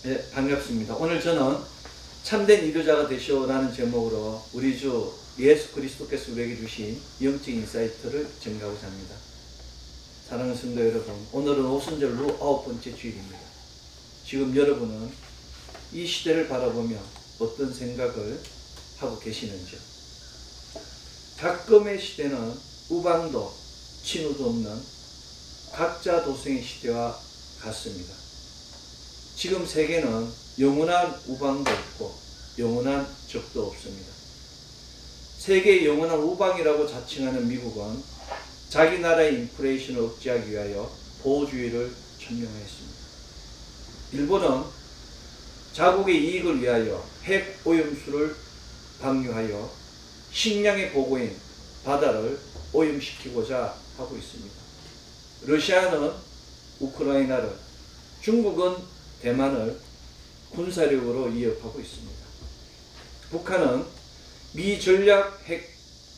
네, 반갑습니다. 오늘 저는 참된 이루자가 되시오라는 제목으로 우리 주 예수 그리스도께서 우리에게 주신 영적 인사이트를 전가하고자 합니다. 사랑하는 성도 여러분, 오늘은 오순절 후 9번째 주일입니다. 지금 여러분은 이 시대를 바라보며 어떤 생각을 하고 계시는지요? 작금의 시대는 우방도 친우도 없는 각자 도생의 시대와 같습니다. 지금 세계는 영원한 우방도 없고 영원한 적도 없습니다. 세계의 영원한 우방이라고 자칭하는 미국은 자기 나라의 인플레이션을 억제하기 위하여 보호주의를 천명했습니다. 일본은 자국의 이익을 위하여 핵 오염수를 방류하여 식량의 보고인 바다를 오염시키고자 하고 있습니다. 러시아는 우크라이나를, 중국은 대만을 군사력으로 위협하고 있습니다. 북한은 미 전략 핵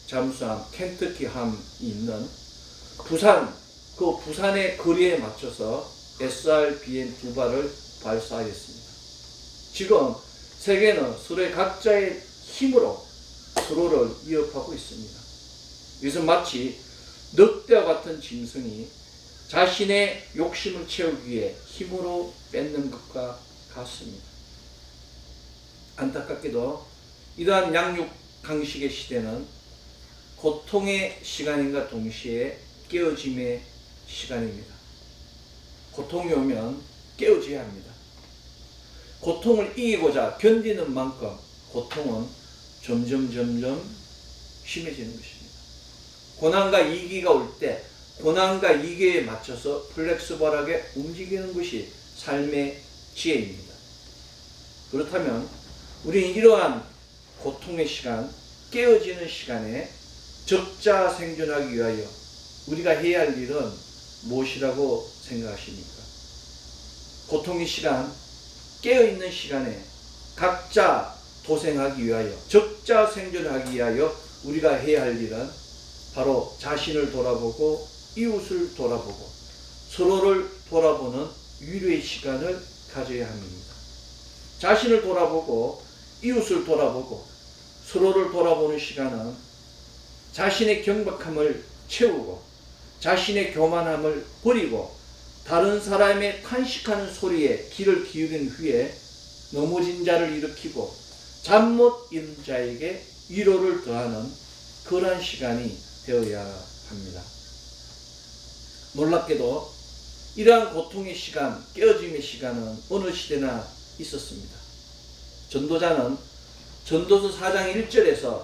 잠수함 켄터키함이 있는 부산의 거리에 맞춰서 SRBM 2발을 발사하였습니다. 지금 세계는 서로의 각자의 힘으로 서로를 위협하고 있습니다. 이것은 마치 늑대와 같은 짐승이 자신의 욕심을 채우기 위해 힘으로 뺏는 것과 같습니다. 안타깝게도 이러한 양육강식의 시대는 고통의 시간인가 동시에 깨어짐의 시간입니다. 고통이 오면 깨어져야 합니다. 고통을 이기고자 견디는 만큼 고통은 점점 심해지는 것입니다. 고난과 위기가 올 때 고난과 위기에 맞춰서 플렉스벌하게 움직이는 것이 삶의 지혜입니다. 그렇다면 우리는 이러한 고통의 시간, 깨어지는 시간에 적자 생존하기 위하여 우리가 해야 할 일은 무엇이라고 생각하십니까? 고통의 시간, 깨어있는 시간에 각자 도생하기 위하여, 적자 생존하기 위하여 우리가 해야 할 일은 바로 자신을 돌아보고 이웃을 돌아보고 서로를 돌아보는 위로의 시간을 가져야 합니다. 자신을 돌아보고 이웃을 돌아보고 서로를 돌아보는 시간은 자신의 경박함을 채우고 자신의 교만함을 버리고 다른 사람의 탄식하는 소리에 귀를 기울인 후에 넘어진 자를 일으키고 잠 못 이룬 자에게 위로를 더하는 그러한 시간이 되어야 합니다. 놀랍게도 이러한 고통의 시간, 깨어짐의 시간은 어느 시대나 있었습니다. 전도자는 전도서 4장 1절에서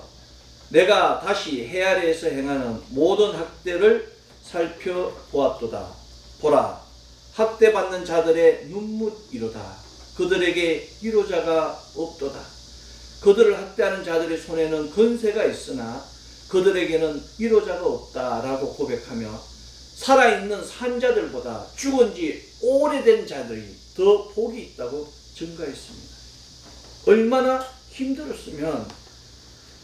내가 다시 해 아래에서 행하는 모든 학대를 살펴보았도다. 보라, 학대받는 자들의 눈물이로다. 그들에게 위로자가 없도다. 그들을 학대하는 자들의 손에는 권세가 있으나 그들에게는 위로자가 없다라고 고백하며 살아있는 산자들보다 죽은 지 오래된 자들이 더 복이 있다고 증가했습니다. 얼마나 힘들었으면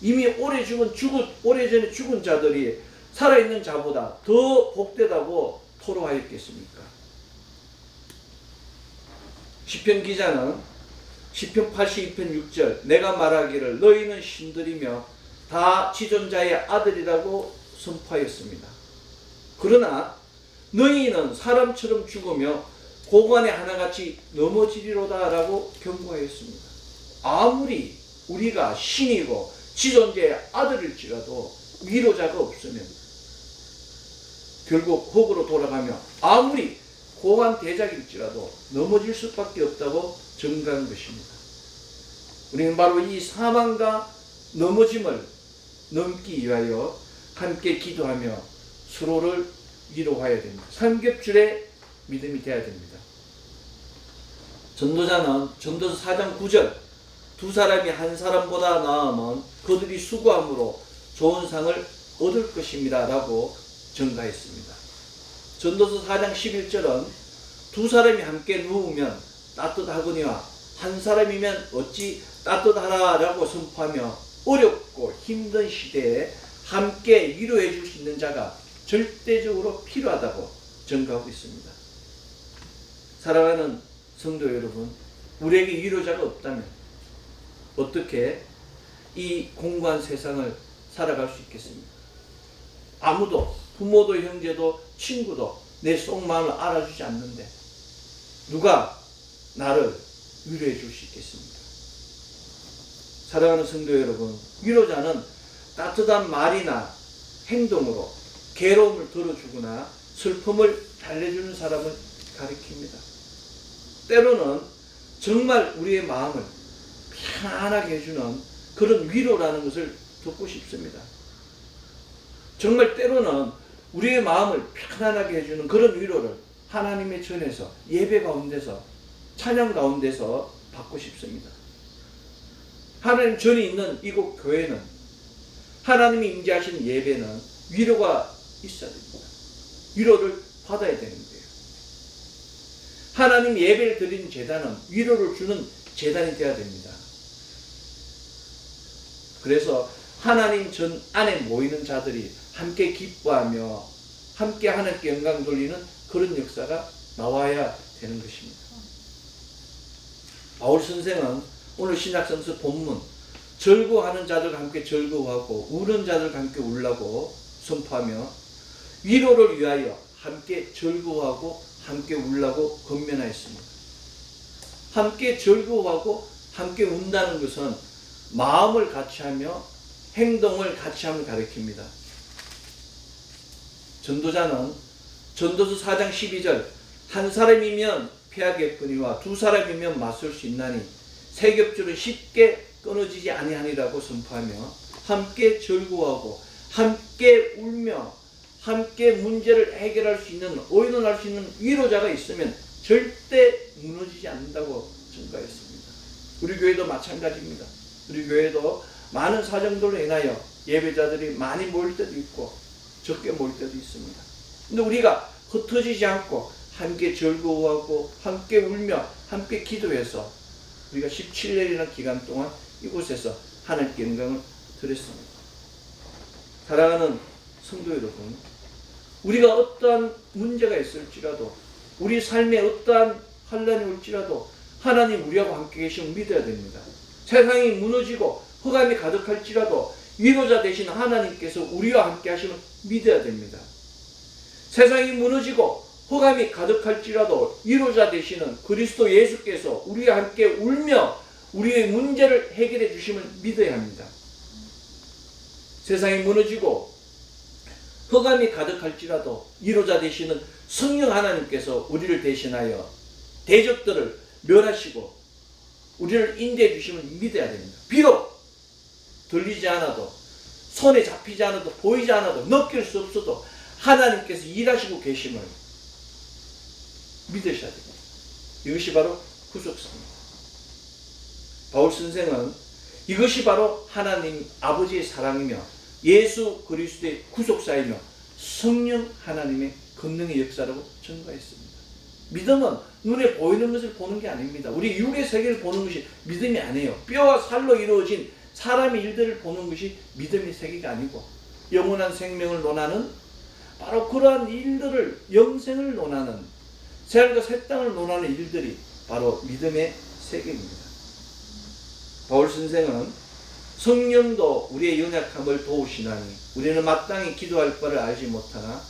이미 오래전에 죽은 자들이 살아있는 자보다 더 복되다고 토로하였겠습니까? 시편 기자는 시편 82편 6절 내가 말하기를 너희는 신들이며 다 지존자의 아들이라고 선포하였습니다. 그러나 너희는 사람처럼 죽으며 고관에 하나같이 넘어지리로다 라고 경고하였습니다. 아무리 우리가 신이고 지존자의 아들일지라도 위로자가 없으면 결국 흙으로 돌아가며 아무리 고관 대작일지라도 넘어질 수밖에 없다고 증가한 것입니다. 우리는 바로 이 사망과 넘어짐을 넘기 위하여 함께 기도하며 서로를 위로해야 됩니다. 삼겹줄의 믿음이 되어야 됩니다. 전도자는 전도서 4장 9절 두 사람이 한 사람보다 나으면 그들이 수고함으로 좋은 상을 얻을 것입니다 라고 증가했습니다. 전도서 4장 11절은 두 사람이 함께 누우면 따뜻하거니와 한 사람이면 어찌 따뜻하라 라고 선포하며 어렵고 힘든 시대에 함께 위로해 줄 수 있는 자가 절대적으로 필요하다고 증가하고 있습니다. 사랑하는 성도 여러분, 우리에게 위로자가 없다면 어떻게 이 공고한 세상을 살아갈 수 있겠습니까? 아무도, 부모도 형제도 친구도 내 속마음을 알아주지 않는데 누가 나를 위로해 줄 수 있겠습니까? 사랑하는 성도 여러분, 위로자는 따뜻한 말이나 행동으로 괴로움을 덜어주거나 슬픔을 달래주는 사람을 가리킵니다. 때로는 정말 우리의 마음을 편안하게 해주는 그런 위로라는 것을 듣고 싶습니다. 정말 때로는 우리의 마음을 편안하게 해주는 그런 위로를 하나님의 전에서, 예배 가운데서, 찬양 가운데서 받고 싶습니다. 하나님 전이 있는 이곳 교회는, 하나님이 임재하시는 예배는 위로가 있어야 됩니다. 위로를 받아야 되는 거예요. 하나님 예배를 드리는 제단은 위로를 주는 제단이 되어야 됩니다. 그래서 하나님 전 안에 모이는 자들이 함께 기뻐하며 함께 하나님께 영광 돌리는 그런 역사가 나와야 되는 것입니다. 바울 선생은 오늘 신약성서 본문 절구하는 자들과 함께 절구하고 우는 자들과 함께 울라고 선포하며 위로를 위하여 함께 절구하고 함께 울라고 권면하였습니다. 함께 절구하고 함께 운다는 것은 마음을 같이 하며 행동을 같이 함을 가리킵니다. 전도자는 전도서 4장 12절 한 사람이면 피하겠거니와 두 사람이면 맞설 수 있나니 세 겹줄은 쉽게 끊어지지 아니하니라고 선포하며 함께 절구하고 함께 울며 함께 문제를 해결할 수 있는, 의논할 수 있는 위로자가 있으면 절대 무너지지 않는다고 증거했습니다. 우리 교회도 마찬가지입니다. 우리 교회도 많은 사정들로 인하여 예배자들이 많이 모일 때도 있고 적게 모일 때도 있습니다. 근데 우리가 흩어지지 않고 함께 즐거워하고 함께 울며 함께 기도해서 우리가 17년이라는 기간 동안 이곳에서 하나님께 영광을 드렸습니다. 사랑하는 성도 여러분, 우리가 어떠한 문제가 있을지라도, 우리 삶에 어떠한 환난이 올지라도 하나님 우리하고 함께 계심을 믿어야 됩니다. 세상이 무너지고 흑암이 가득할지라도 위로자 되신 하나님께서 우리와 함께 하심을 믿어야 됩니다. 세상이 무너지고 흑암이 가득할지라도 위로자 되시는 그리스도 예수께서 우리와 함께 울며 우리의 문제를 해결해 주심을 믿어야 합니다. 세상이 무너지고 흑암이 가득할지라도 위로자 되시는 성령 하나님께서 우리를 대신하여 대적들을 멸하시고 우리를 인도해 주심을 믿어야 됩니다. 비록 들리지 않아도, 손에 잡히지 않아도, 보이지 않아도, 느낄 수 없어도 하나님께서 일하시고 계심을 믿으셔야 됩니다. 이것이 바로 구속사입니다. 바울 선생은 이것이 바로 하나님 아버지의 사랑이며 예수 그리스도의 구속사이며 성령 하나님의 권능의 역사라고 증거했습니다. 믿음은 눈에 보이는 것을 보는 게 아닙니다. 우리 육의 세계를 보는 것이 믿음이 아니에요. 뼈와 살로 이루어진 사람의 일들을 보는 것이 믿음의 세계가 아니고 영원한 생명을 논하는 바로 그러한 일들을, 영생을 논하는, 새하늘과 새 땅을 논하는 일들이 바로 믿음의 세계입니다. 바울 선생은 성령도 우리의 연약함을 도우시나니 우리는 마땅히 기도할 바를 알지 못하나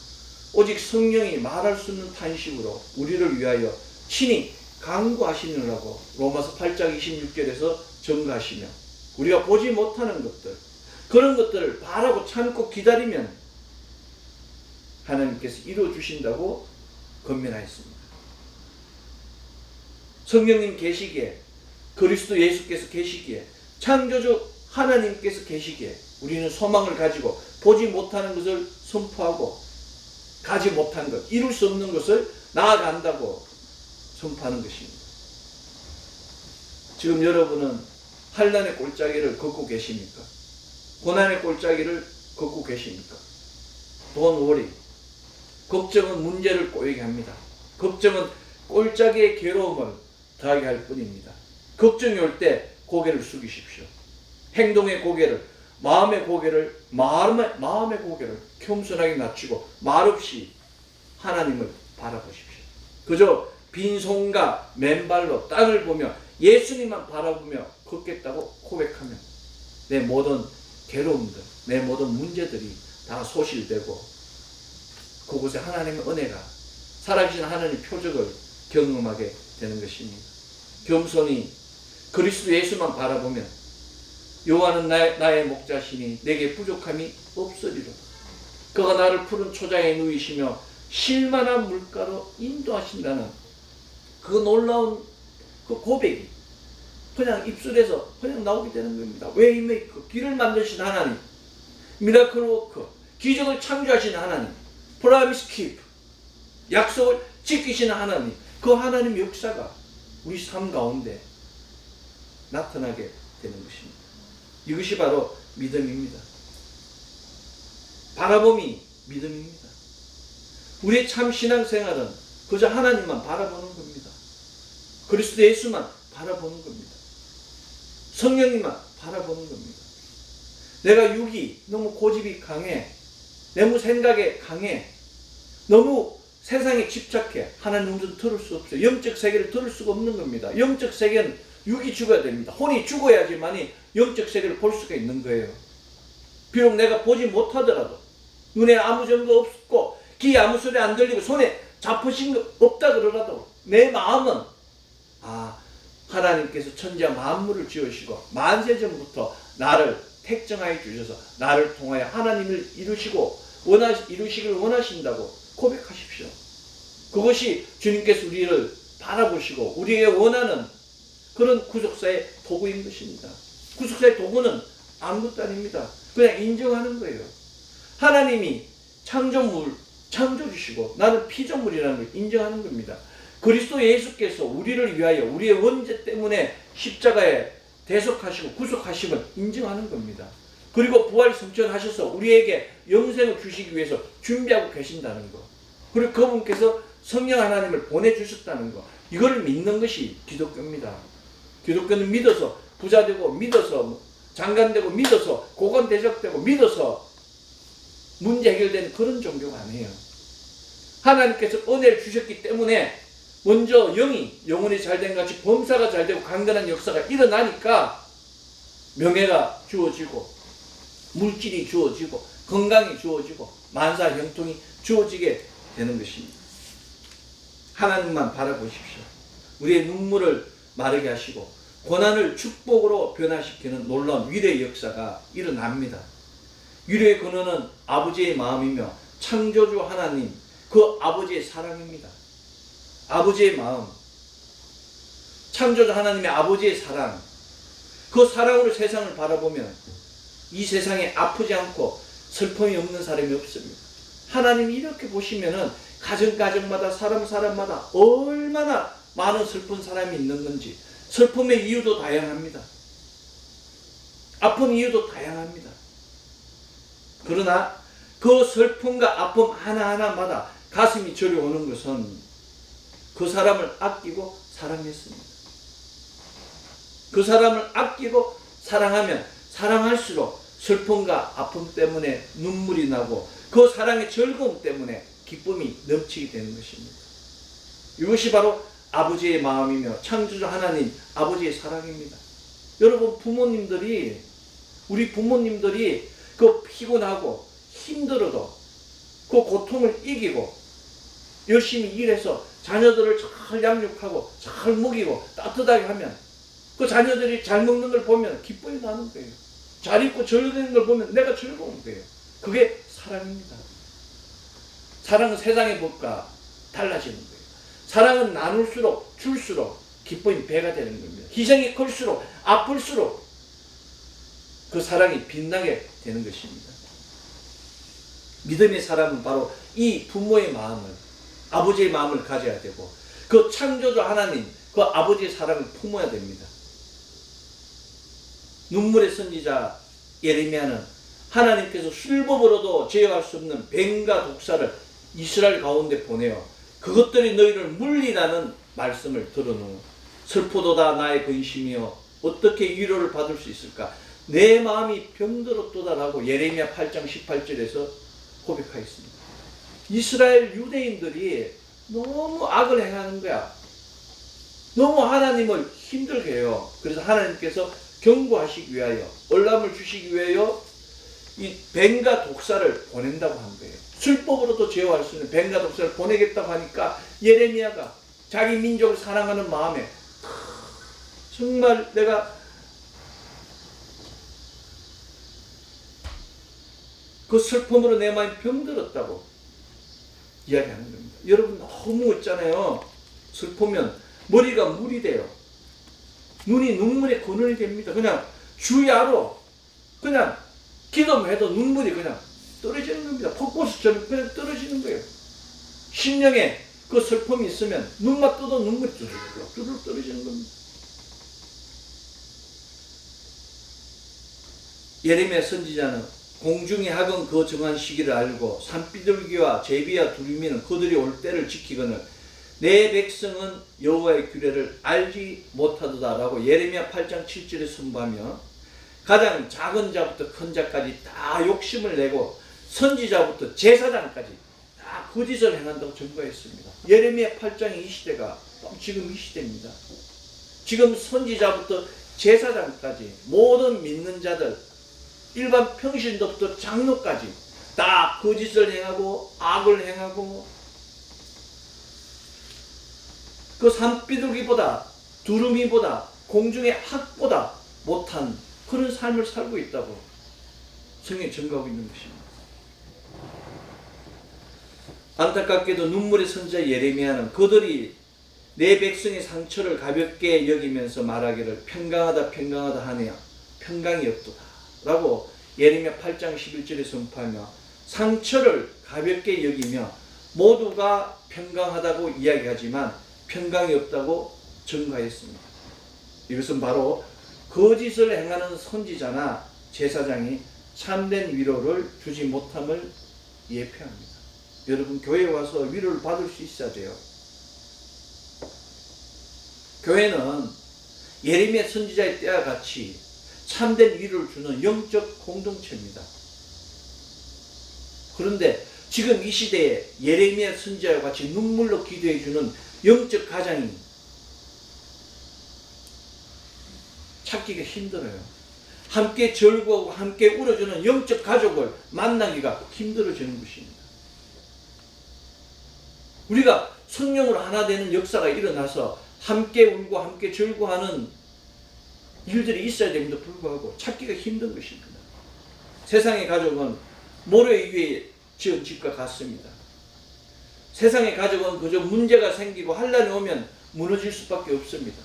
오직 성령이 말할 수 없는 탄식으로 우리를 위하여 친히 간구하시느라고 로마서 8장 26절에서 증거하시며 우리가 보지 못하는 것들, 그런 것들을 바라고 참고 기다리면 하나님께서 이루어주신다고 권면하였습니다. 성령님 계시기에, 그리스도 예수께서 계시기에, 창조주 하나님께서 계시기에 우리는 소망을 가지고 보지 못하는 것을 선포하고 가지 못한 것, 이룰 수 없는 것을 나아간다고 선포하는 것입니다. 지금 여러분은 환난의 골짜기를 걷고 계십니까? 고난의 골짜기를 걷고 계십니까? Don't worry. 걱정은 문제를 꼬이게 합니다. 걱정은 골짜기의 괴로움을 더하게 할 뿐입니다. 걱정이 올 때 고개를 숙이십시오. 행동의 고개를, 마음의 고개를 겸손하게 낮추고 말없이 하나님을 바라보십시오. 그저 빈손과 맨발로 땅을 보며 예수님만 바라보며 걷겠다고 고백하면 내 모든 괴로움들, 내 모든 문제들이 다 소실되고 그곳에 하나님의 은혜가 살아계신 하나님의 표적을 경험하게 되는 것입니다. 겸손히 그리스도 예수만 바라보면 여호와는 나의 목자시니 내게 부족함이 없으리로다. 그가 나를 푸른 초장에 누이시며 쉴만한 물가로 인도하신다는 그 놀라운 그 고백이 그냥 입술에서 그냥 나오게 되는 겁니다. 웨이메이커, 길을 만드신 하나님, 미라클 워커, 기적을 창조하신 하나님, 프라미스 킵, 약속을 지키시는 하나님, 그 하나님 역사가 우리 삶 가운데 나타나게 되는 것입니다. 이것이 바로 믿음입니다. 바라봄이 믿음입니다. 우리의 참 신앙생활은 그저 하나님만 바라보는 겁니다. 그리스도 예수만 바라보는 겁니다. 성령님만 바라보는 겁니다. 내가 육이 너무 고집이 강해, 너무 생각에 강해, 너무 세상에 집착해, 하나님 음성 들을 수 없어요. 영적 세계를 들을 수가 없는 겁니다. 영적 세계는 육이 죽어야 됩니다. 혼이 죽어야지만이 영적 세계를 볼 수가 있는 거예요. 비록 내가 보지 못하더라도, 눈에 아무 점도 없고 귀에 아무 소리 안 들리고 손에 잡으신 거 없다 그러라도 내 마음은 하나님께서 천지와 만물을 지으시고 만세전부터 나를 택정하여 주셔서 나를 통하여 하나님을 이루시길 원하신다고 고백하십시오. 그것이 주님께서 우리를 바라보시고 우리에게 원하는 그런 구속사의 도구인 것입니다. 구속사의 도구는 아무것도 아닙니다. 그냥 인정하는 거예요. 하나님이 창조주시고 나는 피조물이라는 걸 인정하는 겁니다. 그리스도 예수께서 우리를 위하여 우리의 원죄 때문에 십자가에 대속하시고 구속하심을 인정하는 겁니다. 그리고 부활 성천하셔서 우리에게 영생을 주시기 위해서 준비하고 계신다는 거. 그리고 그분께서 성령 하나님을 보내주셨다는 거. 이걸 믿는 것이 기독교입니다. 기독교는 믿어서 부자되고 믿어서 장관되고 믿어서 고관 대적되고 믿어서 문제 해결되는 그런 종교가 아니에요. 하나님께서 은혜를 주셨기 때문에 먼저 영혼이 잘된 같이 범사가 잘되고 강건한 역사가 일어나니까 명예가 주어지고 물질이 주어지고 건강이 주어지고 만사 형통이 주어지게 되는 것입니다. 하나님만 바라보십시오. 우리의 눈물을 마르게 하시고 고난을 축복으로 변화시키는 놀라운 위대의 역사가 일어납니다. 위로의 근원은 아버지의 마음이며 창조주 하나님 그 아버지의 사랑입니다. 아버지의 마음, 창조주 하나님의 아버지의 사랑, 그 사랑으로 세상을 바라보면 이 세상에 아프지 않고 슬픔이 없는 사람이 없습니다. 하나님이 이렇게 보시면은 가정마다 사람마다 얼마나 많은 슬픈 사람이 있는 건지 슬픔의 이유도 다양합니다. 아픈 이유도 다양합니다. 그러나 그 슬픔과 아픔 하나하나마다 가슴이 저려오는 것은 그 사람을 아끼고 사랑했습니다. 그 사람을 아끼고 사랑하면 사랑할수록 슬픔과 아픔 때문에 눈물이 나고 그 사랑의 즐거움 때문에 기쁨이 넘치게 되는 것입니다. 이것이 바로 아버지의 마음이며 창조주 하나님 아버지의 사랑입니다. 여러분 우리 부모님들이 그 피곤하고 힘들어도 그 고통을 이기고 열심히 일해서 자녀들을 잘 양육하고 잘 먹이고 따뜻하게 하면 그 자녀들이 잘 먹는 걸 보면 기쁨이 나는 거예요. 잘 입고 즐기는 걸 보면 내가 즐거운 거예요. 그게 사랑입니다. 사랑은 세상의 법과 달라지는 거예요. 사랑은 나눌수록 줄수록 기쁨이 배가 되는 겁니다. 희생이 클수록 아플수록 그 사랑이 빛나게 되는 것입니다. 믿음의 사람은 바로 이 부모의 마음을 아버지의 마음을 가져야 되고 그 창조주 하나님 그 아버지의 사랑을 품어야 됩니다. 눈물의 선지자 예레미야는 하나님께서 술법으로도 제어할 수 없는 뱀과 독사를 이스라엘 가운데 보내어 그것들이 너희를 물리라는 말씀을 들은 후 슬프도다 나의 근심이여 어떻게 위로를 받을 수 있을까 내 마음이 병들었도다라고 예레미야 8장 18절에서 고백하였습니다. 이스라엘 유대인들이 너무 악을 행하는 거야. 너무 하나님을 힘들게 해요. 그래서 하나님께서 경고하시기 위하여, 얼람을 주시기 위하여 이 뱀과 독사를 보낸다고 한 거예요. 술법으로도 제어할 수 있는 뱀과 독사를 보내겠다고 하니까 예레미야가 자기 민족을 사랑하는 마음에 정말 내가 그 슬픔으로 내 마음이 병들었다고 이야기하는 겁니다. 여러분 너무 웃잖아요. 슬프면 머리가 물이 돼요. 눈이 눈물의 근원이 됩니다. 그냥 주야로 그냥 기도만 해도 눈물이 그냥 떨어지는 겁니다. 폭포수처럼 그냥 떨어지는 거예요. 심령에 그 슬픔이 있으면 눈만 떠도 눈물이 뚜루룩 떨어지는 겁니다. 예레미야 선지자는 공중의 학은 그 정한 시기를 알고 산비둘기와 제비와 두루미는 그들이 올 때를 지키거늘 내 백성은 여호와의 규례를 알지 못하도다라고 예레미야 8장 7절에 선포하며 가장 작은 자부터 큰 자까지 다 욕심을 내고 선지자부터 제사장까지 다 거짓을 행한다고 증거했습니다. 예레미야 8장의 이 시대가 지금 이 시대입니다. 지금 선지자부터 제사장까지 모든 믿는 자들 일반 평신도부터 장로까지 다 거짓을 행하고 악을 행하고 그 산비둘기보다 두루미보다 공중의 학보다 못한 그런 삶을 살고 있다고 성경이 증거하고 있는 것입니다. 안타깝게도 눈물의 선지자 예레미야는 그들이 내 백성의 상처를 가볍게 여기면서 말하기를 평강하다 평강하다 하네요. 평강이 없도다 라고 예레미야 8장 11절에 선포하며 상처를 가볍게 여기며 모두가 평강하다고 이야기하지만 평강이 없다고 증거했습니다. 이것은 바로 거짓을 행하는 선지자나 제사장이 참된 위로를 주지 못함을 예표합니다. 여러분 교회에 와서 위로를 받을 수 있어야 돼요. 교회는 예레미야 선지자의 때와 같이 참된 위로를 주는 영적 공동체입니다. 그런데 지금 이 시대에 예레미야 선지자와 같이 눈물로 기도해 주는 영적 가장이 찾기가 힘들어요. 함께 절구하고 함께 울어주는 영적 가족을 만나기가 힘들어지는 것입니다. 우리가 성령으로 하나 되는 역사가 일어나서 함께 울고 함께 절구하는 일들이 있어야 됩니다. 불구하고 찾기가 힘든 것입니다. 세상의 가족은 모래 위에 지은 집과 같습니다. 세상의 가족은 그저 문제가 생기고 환란이 오면 무너질 수밖에 없습니다.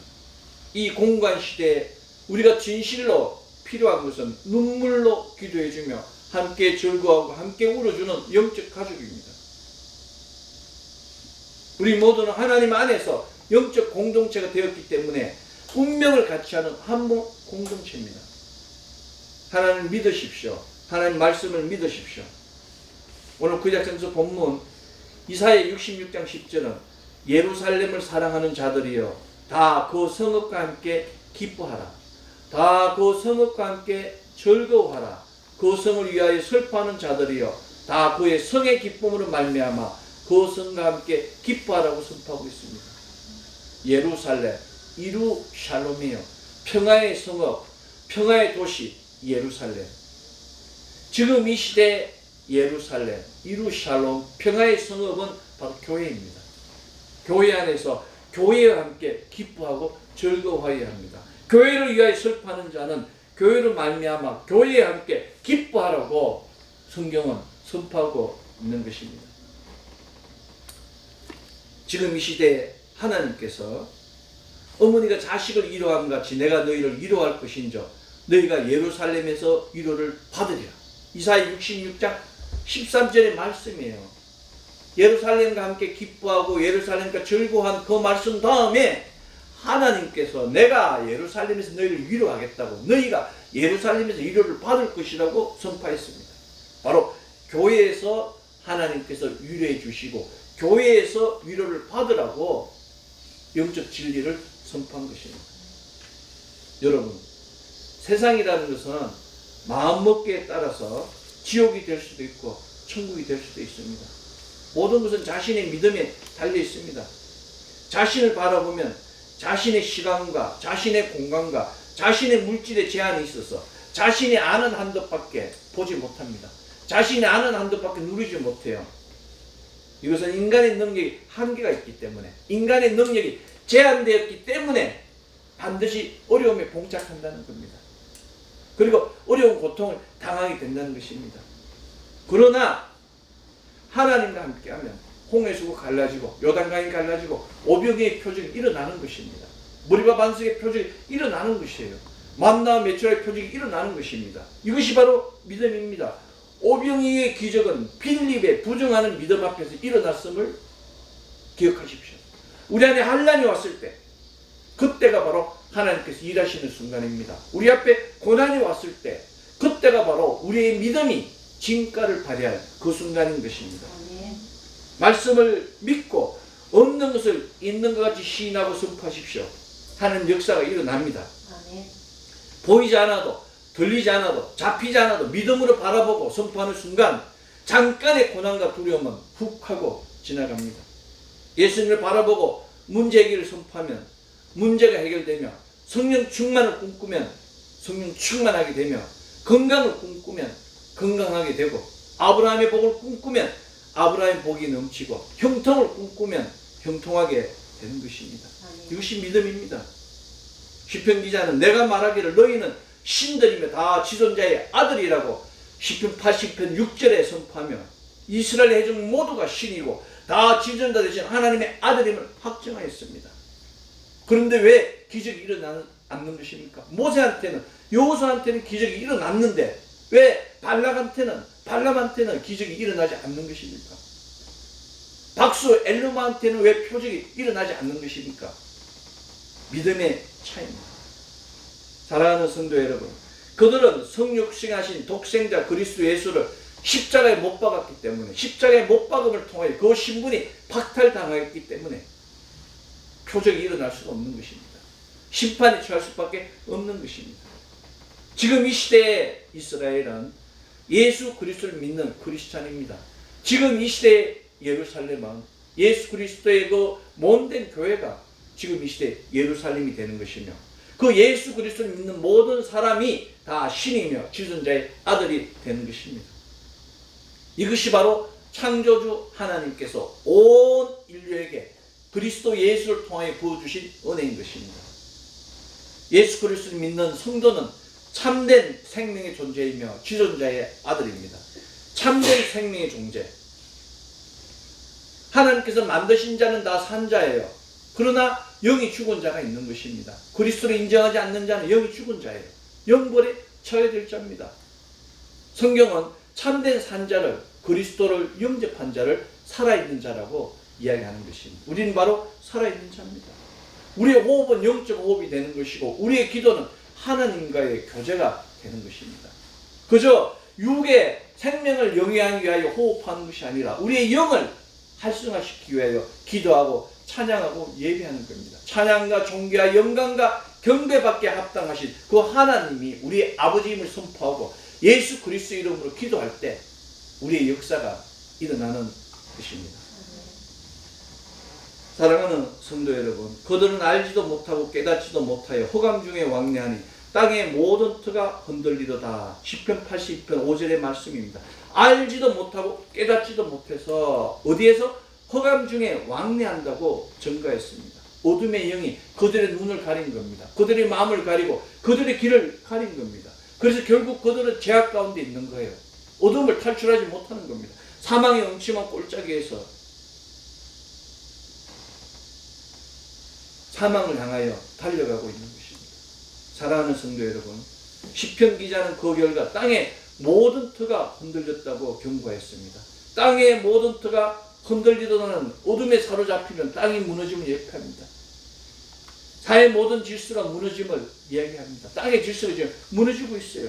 이 공간 시대에 우리가 진실로 필요한 것은 눈물로 기도해주며 함께 절구하고 함께 울어주는 영적 가족입니다. 우리 모두는 하나님 안에서 영적 공동체가 되었기 때문에 운명을 같이 하는 한 공동체입니다. 하나님을 믿으십시오. 하나님 말씀을 믿으십시오. 오늘 구약성서 본문 이사야 66장 10절은 예루살렘을 사랑하는 자들이여 다 그 성읍과 함께 기뻐하라. 다 그 성읍과 함께 즐거워하라. 그 성을 위하여 슬퍼하는 자들이여 다 그의 성의 기쁨으로 말미암아 그 성과 함께 기뻐하라고 선포하고 있습니다. 예루살렘 이루 샬롬이요 평화의 성읍 평화의 도시 예루살렘. 지금 이 시대 예루살렘 이루 샬롬 평화의 성읍은 바로 교회입니다. 교회 안에서 교회와 함께 기뻐하고 즐거워해야 합니다. 교회를 위하여 슬퍼하는 자는 교회로 말미암아 교회와 함께 기뻐하라고 성경은 선포하고 있는 것입니다. 지금 이 시대에 하나님께서 어머니가 자식을 위로함 같이 내가 너희를 위로할 것인저 너희가 예루살렘에서 위로를 받으리라. 이사야 66장 13절의 말씀이에요. 예루살렘과 함께 기뻐하고 예루살렘과 즐거워한 그 말씀 다음에 하나님께서 내가 예루살렘에서 너희를 위로하겠다고 너희가 예루살렘에서 위로를 받을 것이라고 선포했습니다. 바로 교회에서 하나님께서 위로해 주시고 교회에서 위로를 받으라고 영적 진리를 선포한 것입니다. 여러분 세상이라는 것은 마음먹기에 따라서 지옥이 될 수도 있고 천국이 될 수도 있습니다. 모든 것은 자신의 믿음에 달려 있습니다. 자신을 바라보면 자신의 시간과 자신의 공간과 자신의 물질의 제한이 있어서 자신이 아는 한도밖에 보지 못합니다. 자신이 아는 한도밖에 누리지 못해요. 이것은 인간의 능력이 한계가 있기 때문에, 인간의 능력이 제한되었기 때문에 반드시 어려움에 봉착한다는 겁니다. 그리고 어려운 고통을 당하게 된다는 것입니다. 그러나 하나님과 함께하면 홍해수가 갈라지고 요단강이 갈라지고 오병이의 표적이 일어나는 것입니다. 머리바 반석의 표적이 일어나는 것이에요. 만나와 메추라의 표적이 일어나는 것입니다. 이것이 바로 믿음입니다. 오병이의 기적은 빌립의 부정하는 믿음 앞에서 일어났음을 기억하십시오. 우리 안에 환난이 왔을 때 그때가 바로 하나님께서 일하시는 순간입니다. 우리 앞에 고난이 왔을 때 그때가 바로 우리의 믿음이 진가를 발휘할 그 순간인 것입니다. 말씀을 믿고 없는 것을 있는 것 같이 시인하고 선포하십시오. 하는 역사가 일어납니다. 보이지 않아도 들리지 않아도 잡히지 않아도 믿음으로 바라보고 선포하는 순간 잠깐의 고난과 두려움은 훅 하고 지나갑니다. 예수님을 바라보고 문제 해결을 선포하면 문제가 해결되며 성령 충만을 꿈꾸면 성령 충만하게 되며 건강을 꿈꾸면 건강하게 되고 아브라함의 복을 꿈꾸면 아브라함의 복이 넘치고 형통을 꿈꾸면 형통하게 되는 것입니다. 이것이 믿음입니다. 시편 기자는 내가 말하기를 너희는 신들이며 다 지존자의 아들이라고 시편 80편 6절에 선포하며 이스라엘 회중 모두가 신이고 다 지존자 되신 하나님의 아들임을 확정하였습니다. 그런데 왜 기적이 일어나지 않는 것입니까? 모세한테는 여호수아한테는 기적이 일어났는데 왜 발람한테는 기적이 일어나지 않는 것입니까? 박수 엘르마한테는 왜 표적이 일어나지 않는 것입니까? 믿음의 차이입니다. 사랑하는 성도 여러분, 그들은 성육신하신 독생자 그리스도 예수를 십자가에 못 박았기 때문에 십자가에 못 박음을 통하여 그 신분이 박탈당하였기 때문에 표적이 일어날 수가 없는 것입니다. 심판에 처할 수밖에 없는 것입니다. 지금 이 시대의 이스라엘은 예수 그리스도를 믿는 크리스찬입니다. 지금 이 시대의 예루살렘은 예수 그리스도의 그 몸된 교회가 지금 이 시대 예루살렘이 되는 것이며 그 예수 그리스도를 믿는 모든 사람이 다 신이며 지존자의 아들이 되는 것입니다. 이것이 바로 창조주 하나님께서 온 인류에게 그리스도 예수를 통하여 부어주신 은혜인 것입니다. 예수 그리스도를 믿는 성도는 참된 생명의 존재이며 지존자의 아들입니다. 참된 생명의 존재. 하나님께서 만드신 자는 다 산자예요. 그러나 영이 죽은 자가 있는 것입니다. 그리스도를 인정하지 않는 자는 영이 죽은 자예요. 영벌에 처해야 될 자입니다. 성경은 참된 산자를 그리스도를 영접한 자를 살아있는 자라고 이야기하는 것입니다. 우리는 바로 살아있는 자입니다. 우리의 호흡은 영적 호흡이 되는 것이고 우리의 기도는 하나님과의 교제가 되는 것입니다. 그저 육의 생명을 영위하기 위하여 호흡하는 것이 아니라 우리의 영을 활성화시키기 위하여 기도하고 찬양하고 예배하는 겁니다. 찬양과 존귀와 영광과 경배받게 합당하신 그 하나님이 우리의 아버지임을 선포하고 예수 그리스도 이름으로 기도할 때 우리의 역사가 일어나는 것입니다. 사랑하는 성도 여러분, 그들은 알지도 못하고 깨닫지도 못하여 허감 중에 왕래하니 땅의 모든 터가 흔들리도다. 시편 82편 5절의 말씀입니다. 알지도 못하고 깨닫지도 못해서 어디에서 허감 중에 왕래한다고 증거했습니다. 어둠의 영이 그들의 눈을 가린 겁니다. 그들의 마음을 가리고 그들의 길을 가린 겁니다. 그래서 결국 그들은 죄악 가운데 있는 거예요. 어둠을 탈출하지 못하는 겁니다. 사망의 음침한 골짜기에서 사망을 향하여 달려가고 있는 것입니다. 사랑하는 성도 여러분, 시편 기자는 그 결과 땅의 모든 터가 흔들렸다고 경고했습니다. 땅의 모든 터가 흔들리도는 어둠에 사로잡히면 땅이 무너짐을 예표합니다. 사회의 모든 질서가 무너짐을 이야기합니다. 땅의 질서가 지금 무너지고 있어요.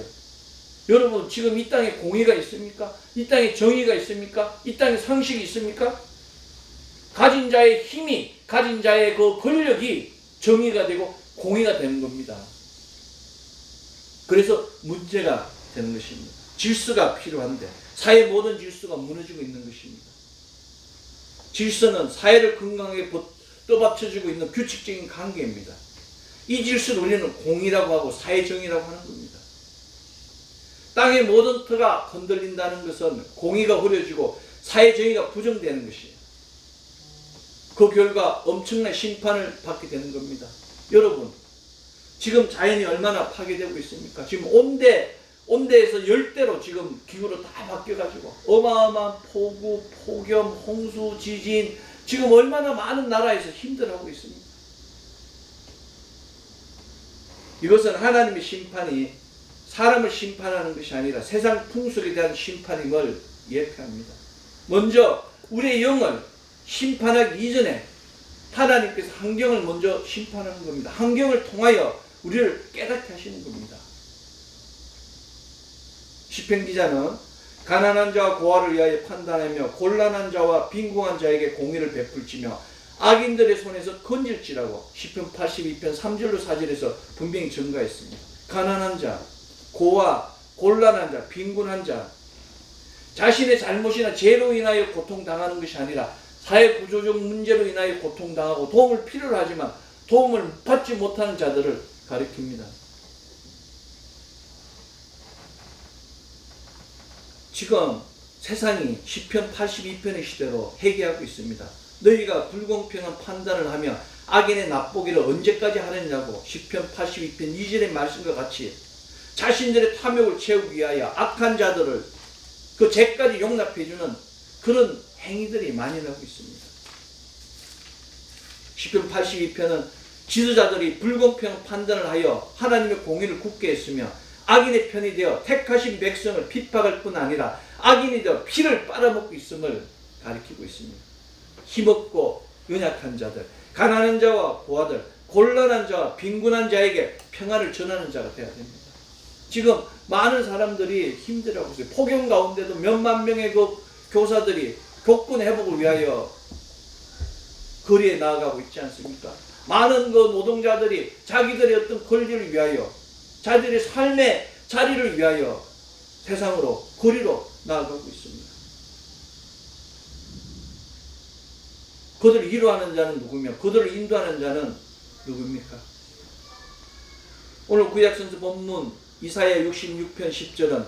여러분, 지금 이 땅에 공의가 있습니까? 이 땅에 정의가 있습니까? 이 땅에 상식이 있습니까? 가진 자의 힘이, 가진 자의 그 권력이 정의가 되고 공의가 되는 겁니다. 그래서 문제가 되는 것입니다. 질서가 필요한데 사회의 모든 질서가 무너지고 있는 것입니다. 질서는 사회를 건강하게 떠받쳐주고 있는 규칙적인 관계입니다. 이 질서를 우리는 공의라고 하고 사회정의라고 하는 겁니다. 땅의 모든 터가 흔들린다는 것은 공의가 흐려지고 사회정의가 부정되는 것이에요. 그 결과 엄청난 심판을 받게 되는 겁니다. 여러분, 지금 자연이 얼마나 파괴되고 있습니까? 지금 온대에서 열대로 지금 기후로 다 바뀌어가지고 어마어마한 폭우, 폭염, 홍수, 지진, 지금 얼마나 많은 나라에서 힘들어하고 있습니다. 이것은 하나님의 심판이 사람을 심판하는 것이 아니라 세상 풍속에 대한 심판임을 예표합니다. 먼저 우리의 영을 심판하기 이전에 하나님께서 환경을 먼저 심판하는 겁니다. 환경을 통하여 우리를 깨닫게 하시는 겁니다. 시편 기자는 가난한 자와 고아를 위하여 판단하며 곤란한 자와 빈궁한 자에게 공의를 베풀지며 악인들의 손에서 건질지라고 시편 82편 3절로 4절에서 분명히 증가했습니다. 가난한 자, 고아, 곤란한 자, 빈곤한 자, 자신의 잘못이나 죄로 인하여 고통당하는 것이 아니라 사회 구조적 문제로 인하여 고통당하고 도움을 필요로 하지만 도움을 받지 못하는 자들을 가리킵니다. 지금 세상이 시편 82편의 시대로 회개하고 있습니다. 너희가 불공평한 판단을 하며 악인의 납보기를 언제까지 하느냐고 시편 82편 2절의 말씀과 같이 자신들의 탐욕을 채우기 위하여 악한 자들을 그 죄까지 용납해주는 그런 행위들이 많이 나오고 있습니다. 시편 82편은 지도자들이 불공평한 판단을 하여 하나님의 공의를 굳게 했으며 악인의 편이 되어 택하신 백성을 핍박할 뿐 아니라 악인이 되어 피를 빨아먹고 있음을 가리키고 있습니다. 힘없고 연약한 자들, 가난한 자와 고아들, 곤란한 자와 빈곤한 자에게 평안을 전하는 자가 되어야 됩니다. 지금 많은 사람들이 힘들어하고 있어요. 폭염 가운데도 몇만 명의 그 교사들이 교권 회복을 위하여 거리에 나아가고 있지 않습니까? 많은 그 노동자들이 자기들의 어떤 권리를 위하여 자기들의 삶의 자리를 위하여 세상으로 거리로 나아가고 있습니다. 그들을 위로하는 자는 누구며 그들을 인도하는 자는 누구입니까? 오늘 구약선지 본문 이사야 66편 10절은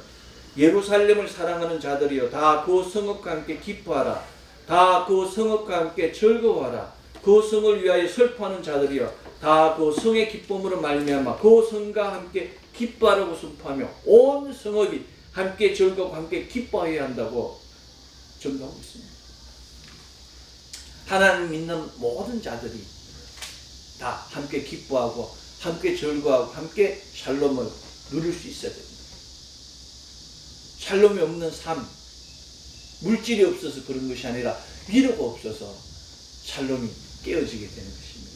예루살렘을 사랑하는 자들이여 다 그 성읍과 함께 기뻐하라. 다 그 성읍과 함께 즐거워하라. 그 성을 위하여 슬퍼하는 자들이여 다 그 성의 기쁨으로 말미암아 그 성과 함께 기뻐하라고 선포하며 온 성읍이 함께 즐거워 함께 기뻐해야 한다고 증거하고 있습니다. 하나님 믿는 모든 자들이 다 함께 기뻐하고 함께 즐거워하고 함께 샬롬을 누릴 수 있어야 됩니다. 샬롬이 없는 삶, 물질이 없어서 그런 것이 아니라 위로가 없어서 샬롬이 깨어지게 되는 것입니다.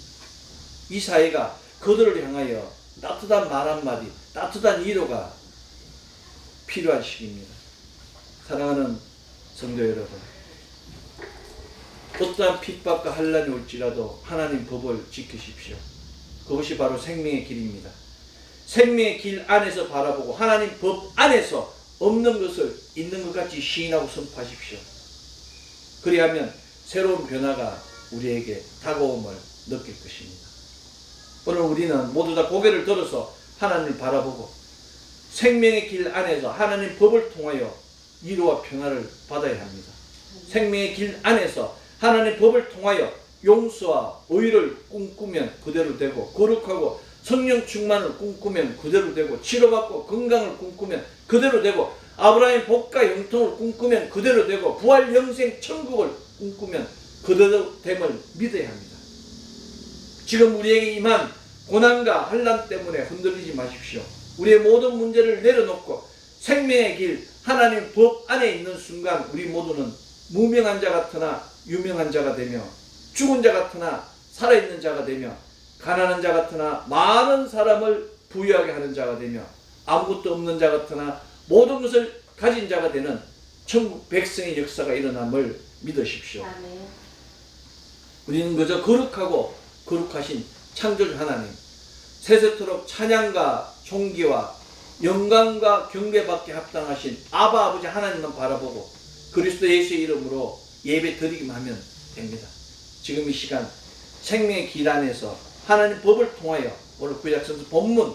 이 사회가 그들을 향하여 따뜻한 말 한마디, 따뜻한 위로가 필요한 시기입니다. 사랑하는 성도 여러분, 어떠한 핍박과 환난이 올지라도 하나님 법을 지키십시오. 그것이 바로 생명의 길입니다. 생명의 길 안에서 바라보고 하나님 법 안에서 없는 것을 있는 것 같이 시인하고 선포하십시오. 그리하면 새로운 변화가 우리에게 다가옴을 느낄 것입니다. 오늘 우리는 모두 다 고개를 들어서 하나님을 바라보고 생명의 길 안에서 하나님 법을 통하여 위로와 평화를 받아야 합니다. 생명의 길 안에서 하나님 법을 통하여 용서와 의를 꿈꾸면 그대로 되고 거룩하고 성령 충만을 꿈꾸면 그대로 되고 치료받고 건강을 꿈꾸면 그대로 되고 아브라함의 복과 형통을 꿈꾸면 그대로 되고 부활 영생 천국을 꿈꾸면 그대로 됨을 믿어야 합니다. 지금 우리에게 임한 고난과 환난 때문에 흔들리지 마십시오. 우리의 모든 문제를 내려놓고 생명의 길 하나님 법 안에 있는 순간 우리 모두는 무명한 자 같으나 유명한 자가 되며 죽은 자 같으나 살아있는 자가 되며 가난한 자 같으나 많은 사람을 부유하게 하는 자가 되며 아무것도 없는 자 같으나 모든 것을 가진 자가 되는 천국 백성의 역사가 일어남을 믿으십시오. 아멘. 우리는 그저 거룩하고 거룩하신 창조주 하나님, 세세토록 찬양과 존귀와 영광과 경배받게 합당하신 아바 아버지 하나님만 바라보고 그리스도 예수의 이름으로 예배 드리기만 하면 됩니다. 지금 이 시간 생명의 길 안에서 하나님 법을 통하여 오늘 구약성서 본문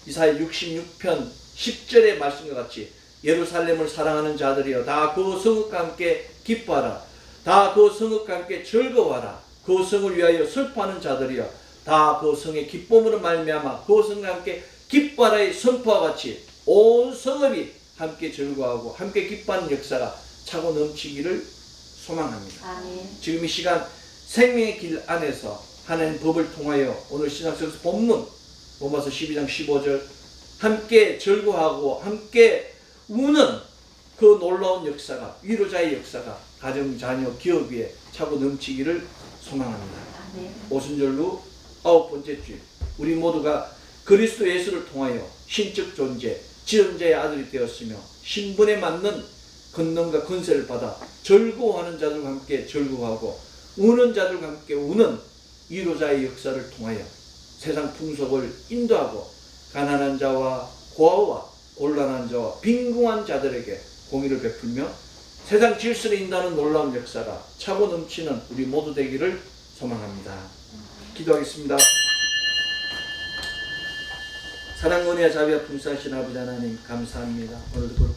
이사야 66편 10절의 말씀과 같이 예루살렘을 사랑하는 자들이여 다 그 성읍과 함께 기뻐하라. 다 그 성읍과 함께 즐거워하라. 그 성을 위하여 슬퍼하는 자들이여 다 그 성의 기쁨으로 말미암아 그 성과 함께 기뻐하라의 선포와 같이 온 성읍이 함께 즐거워하고 함께 기뻐하는 역사가 차고 넘치기를 소망합니다. 아멘. 지금 이 시간 생명의 길 안에서 하나님 법을 통하여 오늘 신학성서 본문 로마서 12장 15절 함께 즐거워하고 함께 우는 그 놀라운 역사가 위로자의 역사가 가정, 자녀, 기업 위에 차고 넘치기를 소망합니다. 아멘. 오순절로 9번째 주일 우리 모두가 그리스도 예수를 통하여 신적 존재, 지존자의 아들이 되었으며 신분에 맞는 권능과 권세를 받아 즐거워하는 자들과 함께 즐거워하고 우는 자들과 함께 우는 위로자의 역사를 통하여 세상 풍속을 인도하고 가난한 자와 고아와 곤란한 자와 빈궁한 자들에게 공의를 베풀며 세상 질서를 인도하는 놀라운 역사가 차고 넘치는 우리 모두 되기를 소망합니다. 기도하겠습니다. 사랑과 은혜와 자비와 풍성하신 아버지 하나님 감사합니다. 오늘도 그렇고